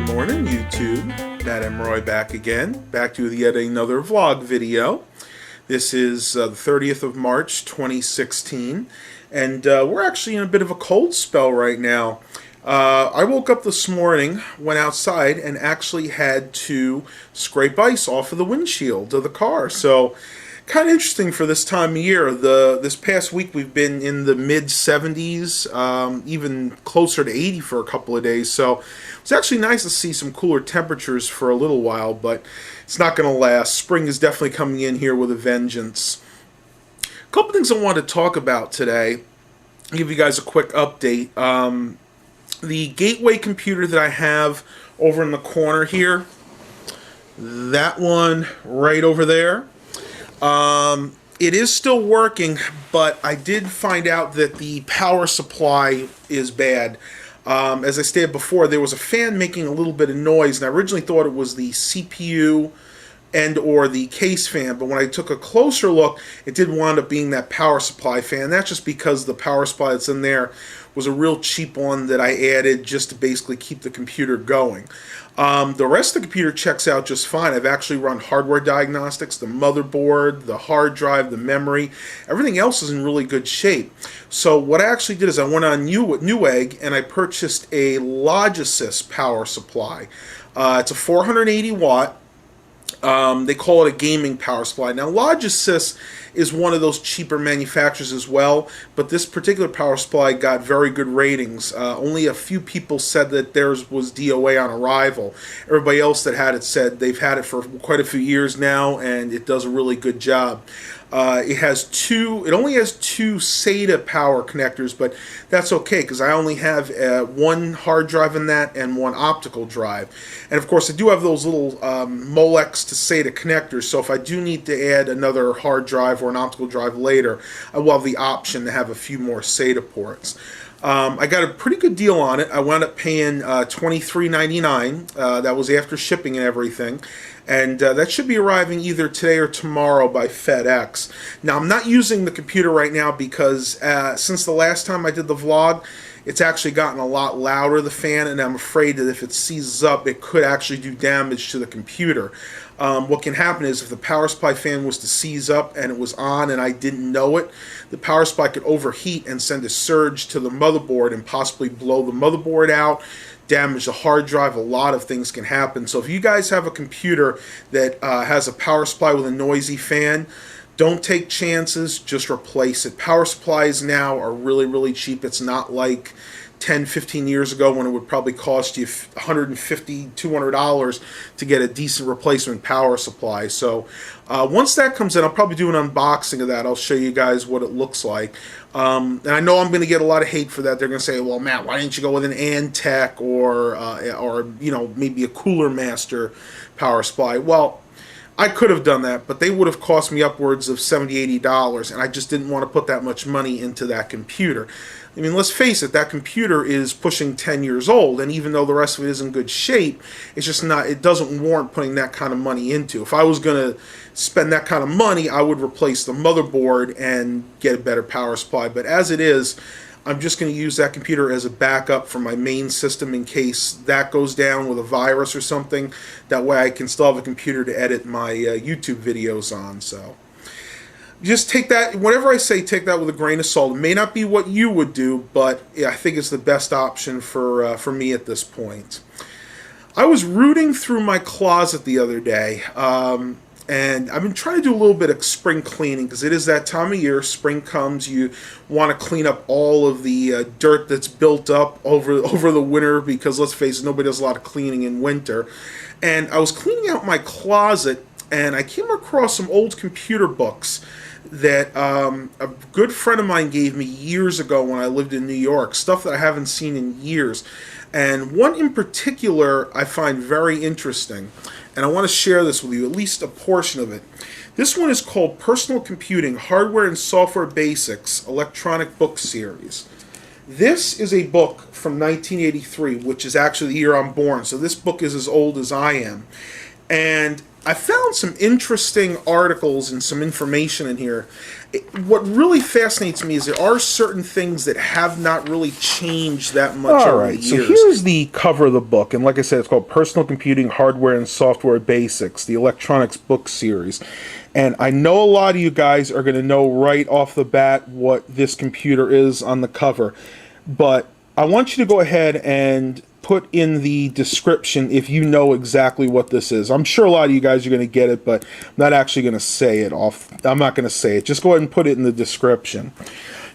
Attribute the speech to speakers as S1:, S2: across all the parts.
S1: Morning YouTube, Matt M. Roy back again, back to yet another vlog video. This is the 30th of March 2016, and we're actually in a bit of a cold spell right now. I woke up this morning, went outside, and actually had to scrape ice off of the windshield of the car. So kind of interesting for this time of year. This past week we've been in the mid 70s, even closer to 80 for a couple of days. So it's actually nice to see some cooler temperatures for a little while, but it's not going to last. Spring is definitely coming in here with a vengeance. A couple things I want to talk about today. I'll give you guys a quick update. The gateway computer that I have over in the corner here, that one right over there, it is still working, but I did find out that the power supply is bad. As I stated before, there was a fan making a little bit of noise, and I originally thought it was the CPU and or the case fan, but when I took a closer look, it did wind up being that power supply fan. That's just because the power supply that's in there was a real cheap one that I added just to basically keep the computer going. The rest of the computer checks out just fine. I've actually run hardware diagnostics, the motherboard, the hard drive, the memory. Everything else is in really good shape. So what I actually did is I went on Newegg and I purchased a Logisys power supply. It's a 480 watt. They call it a gaming power supply. Now, Logisys is one of those cheaper manufacturers as well, but this particular power supply got very good ratings. Only a few people said that theirs was DOA on arrival. Everybody else that had it said they've had it for quite a few years now, and it does a really good job. It only has two SATA power connectors, but that's okay because I only have one hard drive in that and one optical drive. And of course I do have those little Molex to SATA connectors, so if I do need to add another hard drive or an optical drive later, I will have the option to have a few more SATA ports. I got a pretty good deal on it. I wound up paying $23.99. That was after shipping and everything. And that should be arriving either today or tomorrow by FedEx. Now, I'm not using the computer right now because since the last time I did the vlog, it's actually gotten a lot louder, the fan, and I'm afraid that if it seizes up, it could actually do damage to the computer. What can happen is if the power supply fan was to seize up and it was on and I didn't know it, the power supply could overheat and send a surge to the motherboard and possibly blow the motherboard out, damage the hard drive. A lot of things can happen. So if you guys have a computer that has a power supply with a noisy fan, don't take chances, just replace it. Power supplies now are really, really cheap. It's not like 10, 15 years ago when it would probably cost you $150, $200 to get a decent replacement power supply. So once that comes in, I'll probably do an unboxing of that. I'll show you guys what it looks like. And I know I'm going to get a lot of hate for that. They're going to say, well, Matt, why didn't you go with an Antec or you know, maybe a Cooler Master power supply? Well, I could have done that, but they would have cost me upwards of $70, $80, and I just didn't want to put that much money into that computer. I mean, let's face it, that computer is pushing 10 years old, and even though the rest of it is in good shape, it's just not, it doesn't warrant putting that kind of money into. If I was going to spend that kind of money, I would replace the motherboard and get a better power supply. But as it is, I'm just going to use that computer as a backup for my main system in case that goes down with a virus or something. That way I can still have a computer to edit my YouTube videos on. So just take that, whatever I say, take that with a grain of salt. It may not be what you would do, but yeah, I think it's the best option for me at this point. I was rooting through my closet the other day, and I've been trying to do a little bit of spring cleaning because it is that time of year. Spring comes, you want to clean up all of the dirt that's built up over the winter because, let's face it, nobody does a lot of cleaning in winter. And I was cleaning out my closet, and I came across some old computer books that a good friend of mine gave me years ago when I lived in New York, stuff that I haven't seen in years. And one in particular I find very interesting, and I want to share this with you, at least a portion of it. This one is called Personal Computing, Hardware and Software Basics, Electronic Book Series. This is a book from 1983, which is actually the year I'm born, so this book is as old as I am. And I found some interesting articles and some information in here. What really fascinates me is there are certain things that have not really changed that much over the years.
S2: So here's the cover of the book, and like I said, it's called Personal Computing, Hardware, and Software Basics, the Electronics book series. And I know a lot of you guys are going to know right off the bat what this computer is on the cover, but I want you to go ahead and put in the description if you know exactly what this is. I'm sure a lot of you guys are going to get it, but I'm not actually going to say it off. I'm not going to say it. Just go ahead and put it in the description.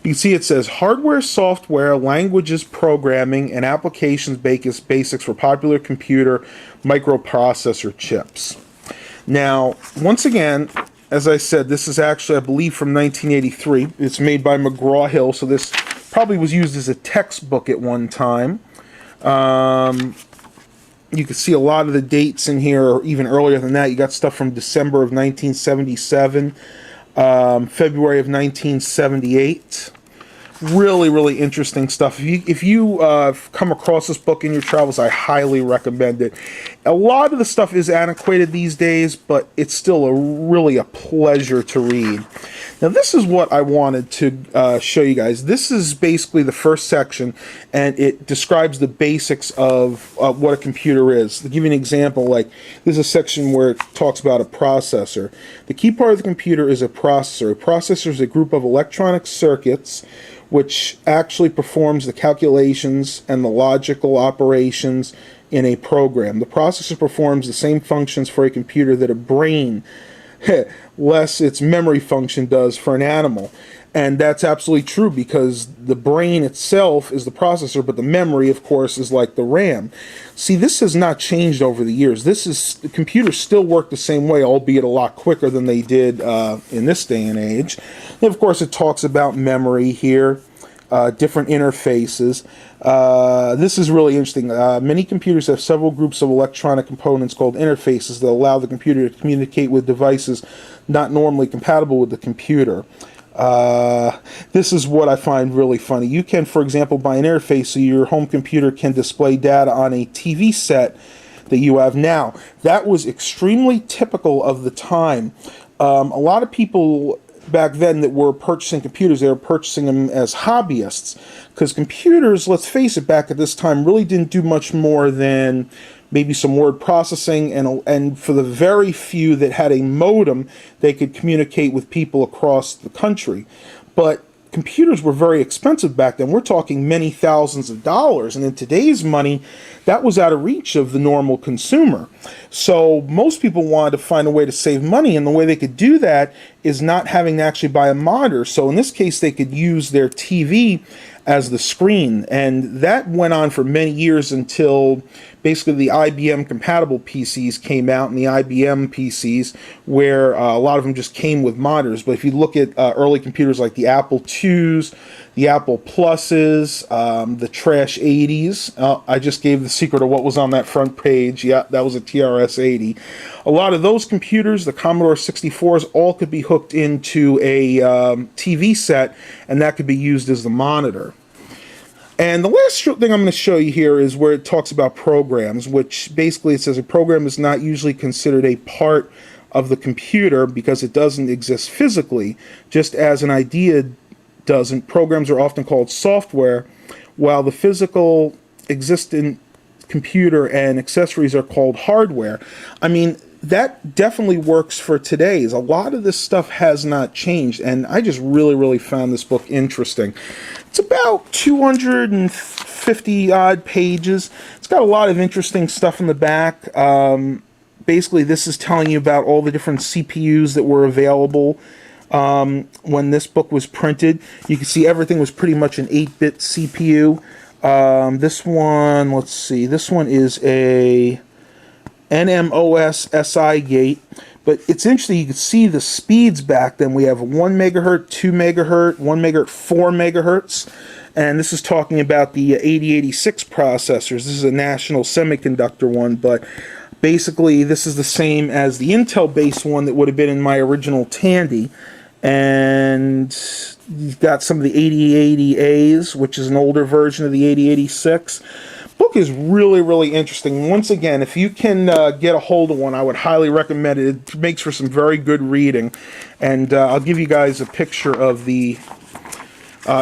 S2: You can see it says hardware, software, languages, programming, and applications basics for popular computer microprocessor chips. Now, once again, as I said, this is actually, I believe, from 1983. It's made by McGraw-Hill, so this probably was used as a textbook at one time. You can see a lot of the dates in here, or even earlier than that. You got stuff from December of 1977, February of 1978. Really interesting stuff. If you come across this book in your travels, I highly recommend it. A lot of the stuff is antiquated these days, but it's still really a pleasure to read. Now, this is what I wanted to show you guys. This is basically the first section, and it describes the basics of what a computer is. To give you an example, like this is a section where it talks about a processor. The key part of the computer is a processor. A processor is a group of electronic circuits which actually performs the calculations and the logical operations in a program. The processor performs the same functions for a computer that a brain, less its memory function, does for an animal. And that's absolutely true, because the brain itself is the processor, but the memory, of course, is like the RAM. See, this has not changed over the years. The computers still work the same way, albeit a lot quicker than they did in this day and age. And of course, it talks about memory here, different interfaces. This is really interesting. Many computers have several groups of electronic components called interfaces that allow the computer to communicate with devices not normally compatible with the computer. This is what I find really funny. You can, for example, buy an interface so your home computer can display data on a TV set that you have now. That was extremely typical of the time. A lot of people back then that were purchasing computers, they were purchasing them as hobbyists, because computers, let's face it, back at this time really didn't do much more than maybe some word processing, and for the very few that had a modem, they could communicate with people across the country. But computers were very expensive back then. We're talking many thousands of dollars, and in today's money, that was out of reach of the normal consumer. So most people wanted to find a way to save money, and the way they could do that is not having to actually buy a monitor. So in this case, they could use their TV as the screen, and that went on for many years until basically the IBM compatible PCs came out, and the IBM PCs, where a lot of them just came with monitors. But if you look at early computers like the Apple IIs, the Apple Pluses, the Trash 80s, I just gave the secret of what was on that front page. Yeah, that was a TRS-80. A lot of those computers, the Commodore 64s, all could be hooked into a TV set, and that could be used as the monitor. And the last thing I'm going to show you here is where it talks about programs, which basically it says a program is not usually considered a part of the computer because it doesn't exist physically, just as an idea doesn't. Programs are often called software, while the physical existent computer and accessories are called hardware. I mean, that definitely works for today's. A lot of this stuff has not changed, and I just really found this book interesting. It's about 250 odd pages. It's got a lot of interesting stuff in the back. Basically, this is telling you about all the different CPUs that were available when this book was printed. You can see everything was pretty much an 8-bit CPU. This one, let's see, this one is a NMOS SI gate, but it's interesting. You can see the speeds back then. We have 1 megahertz, 2 megahertz, 1 megahertz, 4 megahertz, and this is talking about the 8086 processors. This is a National Semiconductor one, but basically this is the same as the Intel-based one that would have been in my original Tandy. And you've got some of the 8080As, which is an older version of the 8086. book is really, really interesting. Once again, if you can get a hold of one, I would highly recommend it. It makes for some very good reading. And I'll give you guys a picture of the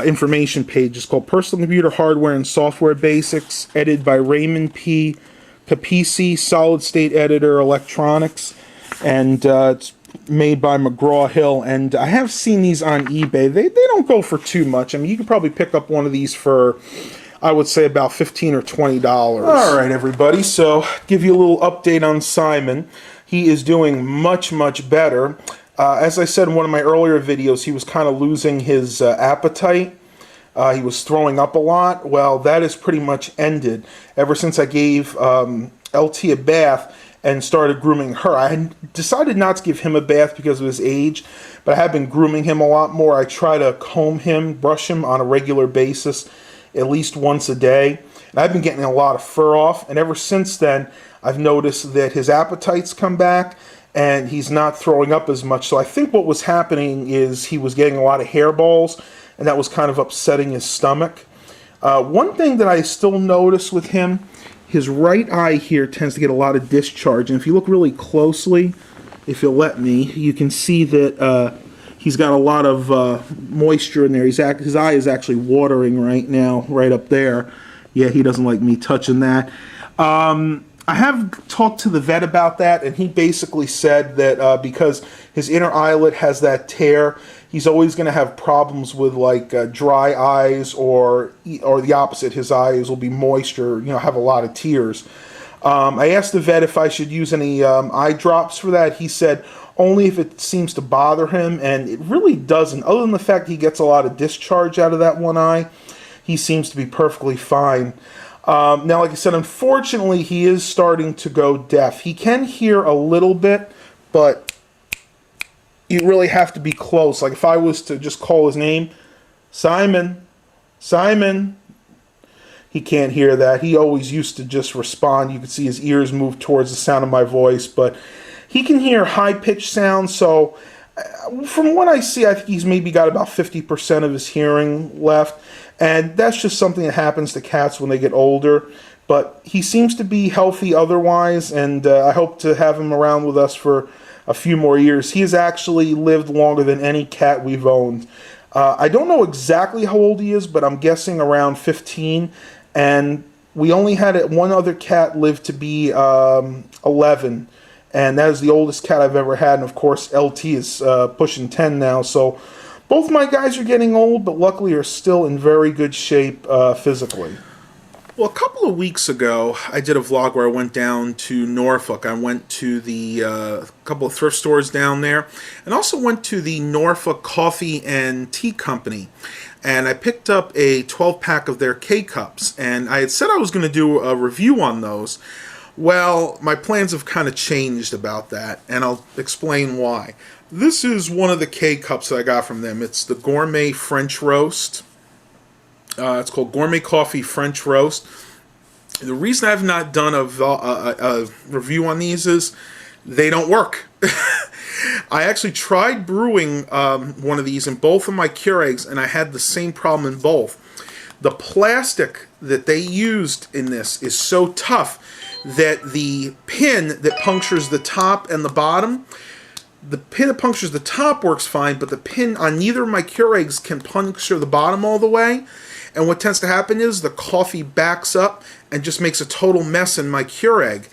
S2: information page. It's called Personal Computer Hardware and Software Basics, edited by Raymond P. Capisi, Solid State Editor, Electronics. And it's made by McGraw-Hill. And I have seen these on eBay. They don't go for too much. I mean, you can probably pick up one of these for, I would say, about $15 or $20. All right, everybody. So, give you a little update on Simon. He is doing much, much better. As I said in one of my earlier videos, he was kind of losing his appetite. He was throwing up a lot. Well, that is pretty much ended. Ever since I gave LT a bath and started grooming her. I had decided not to give him a bath because of his age, but I have been grooming him a lot more. I try to comb him, brush him on a regular basis, at least once a day. And I've been getting a lot of fur off, and ever since then, I've noticed that his appetite's come back, and he's not throwing up as much. So I think what was happening is he was getting a lot of hairballs, and that was kind of upsetting his stomach. One thing that I still notice with him, his right eye here tends to get a lot of discharge. And if you look really closely, if you'll let me, you can see that he's got a lot of moisture in there. His eye is actually watering right now, right up there. Yeah, he doesn't like me touching that. I have talked to the vet about that, and he basically said that because his inner eyelid has that tear, he's always going to have problems with like dry eyes, or the opposite. His eyes will be moisture, have a lot of tears. I asked the vet if I should use any eye drops for that. He said only if it seems to bother him, and it really doesn't. Other than the fact he gets a lot of discharge out of that one eye, he seems to be perfectly fine. Now, like I said, unfortunately, he is starting to go deaf. He can hear a little bit, but you really have to be close. Like if I was to just call his name, Simon, Simon, he can't hear that. He always used to just respond. You could see his ears move towards the sound of my voice, but he can hear high-pitched sounds. So from what I see, I think he's maybe got about 50% of his hearing left. And that's just something that happens to cats when they get older. But he seems to be healthy otherwise, and I hope to have him around with us for a few more years. He has actually lived longer than any cat we've owned. I don't know exactly how old he is, but I'm guessing around 15. And we only had one other cat live to be 11. And that is the oldest cat I've ever had. And of course, LT is pushing 10 now. So both my guys are getting old, but luckily are still in very good shape physically.
S1: Well, a couple of weeks ago, I did a vlog where I went down to Norfolk. I went to the couple of thrift stores down there, and also went to the Norfolk Coffee and Tea Company. And I picked up a 12-pack of their K-Cups, and I had said I was going to do a review on those. Well, my plans have kind of changed about that, and I'll explain why. This is one of the K-Cups that I got from them. It's the Gourmet French Roast. It's called Gourmet Coffee French Roast. The reason I've not done a review on these is they don't work. I actually tried brewing one of these in both of my Keurigs, and I had the same problem in both. The plastic that they used in this is so tough that the pin that punctures the top and the bottom, the pin that punctures the top works fine, but the pin on neither of my Keurigs can puncture the bottom all the way. And what tends to happen is the coffee backs up and just makes a total mess in my Keurig.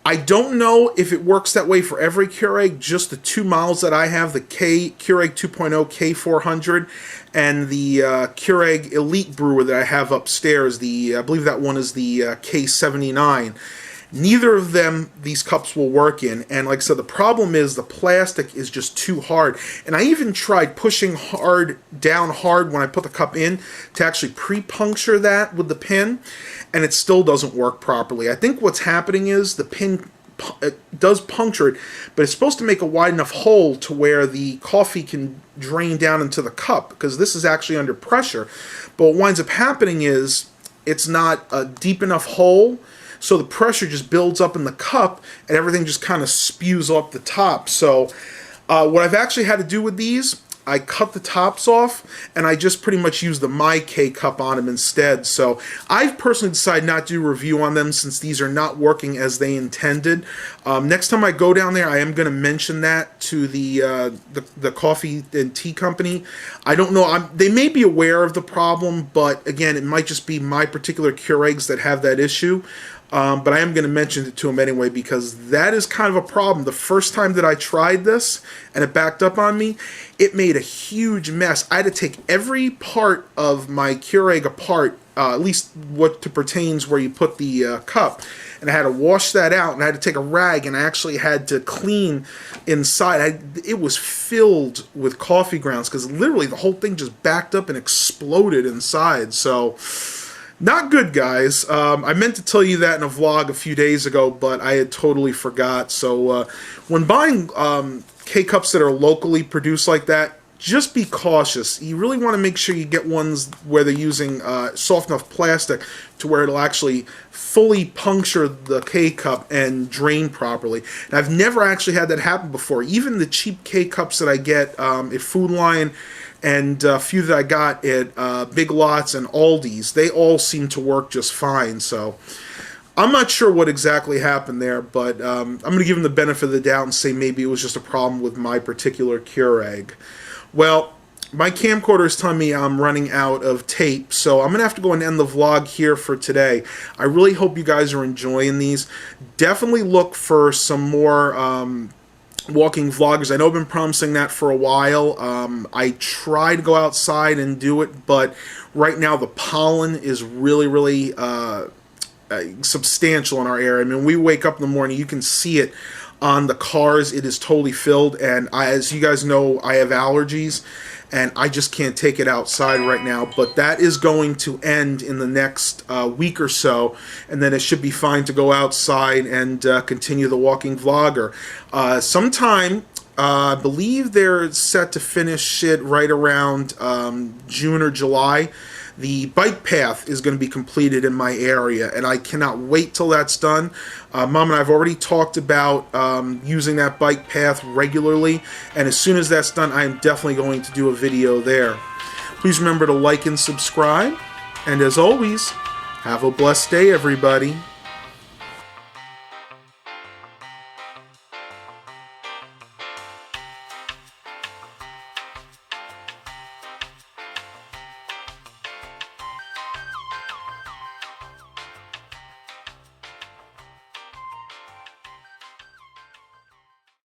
S1: I don't know if it works that way for every Keurig, just the two models that I have, the Keurig 2.0 K400 and the Keurig Elite brewer that I have upstairs. I believe that one is the K79. Neither of them, these cups will work in. And like I said, the problem is the plastic is just too hard. And I even tried pushing down hard when I put the cup in to actually pre-puncture that with the pin, and it still doesn't work properly. I think what's happening is the pin does puncture it, but it's supposed to make a wide enough hole to where the coffee can drain down into the cup, because this is actually under pressure. But what winds up happening is it's not a deep enough hole, so the pressure just builds up in the cup, and everything just kind of spews off the top. So what I've actually had to do with these I cut the tops off, and I just pretty much use the My K-Cup on them instead. So I've personally decided not to do a review on them since these are not working as they intended. Next time I go down there, I am going to mention that to the coffee and tea company. I don't know. They may be aware of the problem, but again, it might just be my particular Keurigs that have that issue. But I am going to mention it to them anyway because that is kind of a problem. The first time that I tried this and it backed up on me, it made a huge mess. I had to take every part of my Keurig apart, at least what pertains where you put the cup, and I had to wash that out, and I had to take a rag, and I actually had to clean inside. It was filled with coffee grounds because literally the whole thing just backed up and exploded inside. So not good, guys. I meant to tell you that in a vlog a few days ago, but I had totally forgot. So when buying K-Cups that are locally produced like that, just be cautious. You really want to make sure you get ones where they're using soft enough plastic to where it'll actually fully puncture the K-Cup and drain properly. And I've never actually had that happen before. Even the cheap K-Cups that I get at Food Lion and a few that I got at Big Lots and Aldi's, they all seem to work just fine. So I'm not sure what exactly happened there, but I'm going to give them the benefit of the doubt and say maybe it was just a problem with my particular Keurig. Well, my camcorder is telling me I'm running out of tape, so I'm going to have to go and end the vlog here for today. I really hope you guys are enjoying these. Definitely look for some more walking vloggers. I know I've been promising that for a while. I try to go outside and do it, but right now the pollen is really substantial in our area. I mean, we wake up in the morning, you can see it on the cars. It is totally filled, and as you guys know, I have allergies, and I just can't take it outside right now. But that is going to end in the next week or so, and then it should be fine to go outside and continue the walking vlogger. Sometime, I believe they're set to finish it right around June or July. The bike path is going to be completed in my area, and I cannot wait till that's done. Mom and I have already talked about using that bike path regularly, and as soon as that's done, I am definitely going to do a video there. Please remember to like and subscribe, and as always, have a blessed day, everybody.